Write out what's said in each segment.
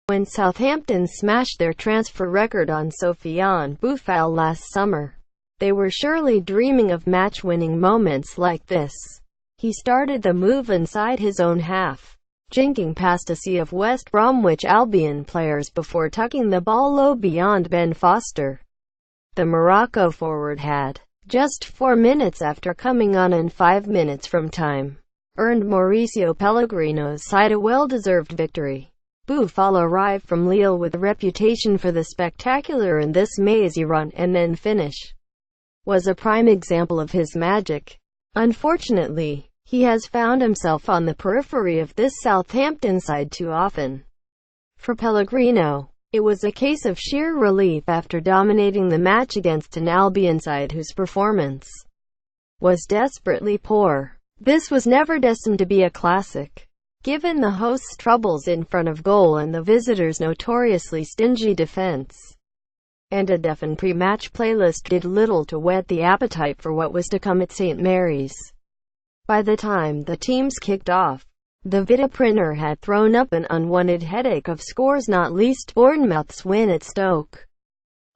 When Southampton smashed their transfer record on Sofiane Boufal last summer, they were surely dreaming of match-winning moments like this. He started the move inside his own half, jinking past a sea of West Bromwich Albion players before tucking the ball low beyond Ben Foster. The Morocco forward had, just 4 minutes after coming on and 5 minutes from time, earned Mauricio Pellegrino's side a well-deserved victory. Boufal arrived from Lille with a reputation for the spectacular, and this mazy run and then finish was a prime example of his magic. Unfortunately, he has found himself on the periphery of this Southampton side too often. For Pellegrino, it was a case of sheer relief after dominating the match against an Albion side whose performance was desperately poor. This was never destined to be a classic, given the host's troubles in front of goal and the visitors' notoriously stingy defense. And a deafened pre-match playlist did little to whet the appetite for what was to come at St. Mary's. By the time the teams kicked off, the Vita printer had thrown up an unwanted headache of scores, not least Bournemouth's win at Stoke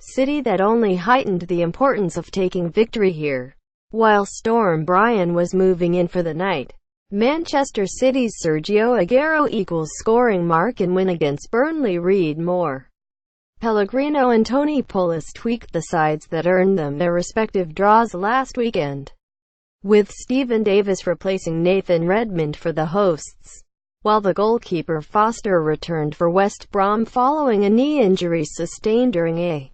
City that only heightened the importance of taking victory here. While Storm Bryan was moving in for the night, Manchester City's Sergio Aguero equals scoring mark and win against Burnley. Read more. Pellegrino and Tony Pulis tweaked the sides that earned them their respective draws last weekend, with Stephen Davis replacing Nathan Redmond for the hosts, while the goalkeeper Foster returned for West Brom following a knee injury sustained during a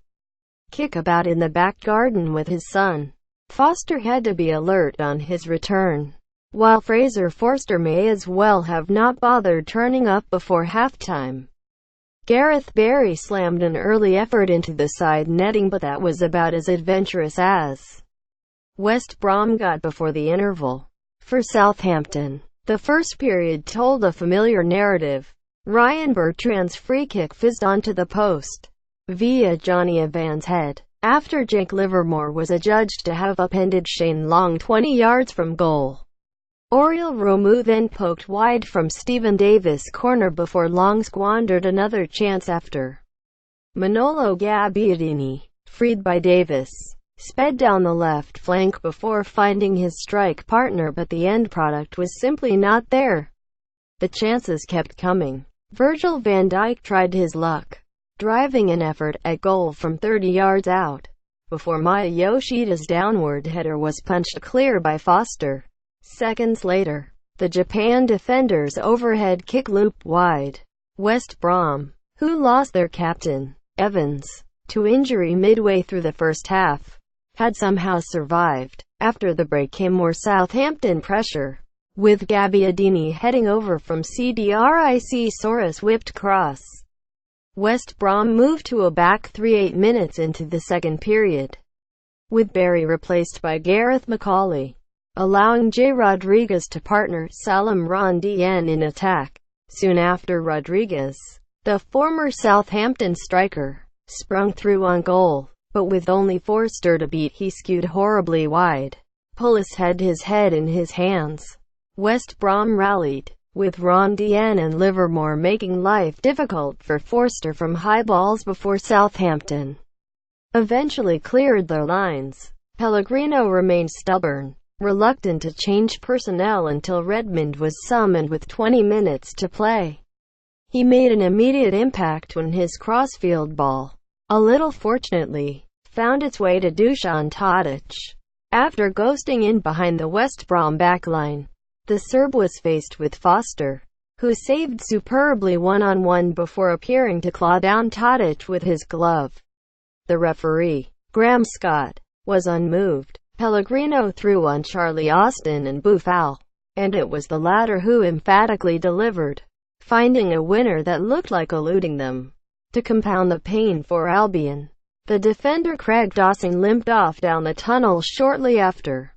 kickabout in the back garden with his son. Foster had to be alert on his return, while Fraser Forster may as well have not bothered turning up before halftime. Gareth Barry slammed an early effort into the side netting, but that was about as adventurous as West Brom got before the interval. For Southampton, the first period told a familiar narrative. Ryan Bertrand's free kick fizzed onto the post via Johnny Evans' head, after Jake Livermore was adjudged to have upended Shane Long 20 yards from goal. Oriol Romeu then poked wide from Stephen Davis' corner before Long squandered another chance after Manolo Gabbiadini, freed by Davis, sped down the left flank before finding his strike partner, but the end product was simply not there. The chances kept coming. Virgil van Dijk tried his luck, driving an effort at goal from 30 yards out, before Maya Yoshida's downward header was punched clear by Foster. Seconds later, the Japan defender's overhead kick looped wide. West Brom, who lost their captain, Evans, to injury midway through the first half, had somehow survived. After the break came more Southampton pressure, with Gabbiadini heading over from Cedric Soares' whipped cross. West Brom moved to a back three 8 minutes into the second period, with Barry replaced by Gareth McAuley, allowing Jay Rodriguez to partner Salam Rondian in attack. Soon after, Rodriguez, the former Southampton striker, sprung through on goal, but with only Forster to beat, he skewed horribly wide. Pulis had his head in his hands. West Brom rallied, with Rondian and Livermore making life difficult for Forster from high balls before Southampton eventually cleared their lines. Pellegrino remained stubborn, reluctant to change personnel until Redmond was summoned with 20 minutes to play. He made an immediate impact when his crossfield ball, a little fortunately, found its way to Dusan Tadic. After ghosting in behind the West Brom backline, the Serb was faced with Foster, who saved superbly one-on-one before appearing to claw down Tadic with his glove. The referee, Graham Scott, was unmoved. Pellegrino threw on Charlie Austin and Boufal, and it was the latter who emphatically delivered, finding a winner that looked like eluding them. To compound the pain for Albion, the defender Craig Dawson limped off down the tunnel shortly after.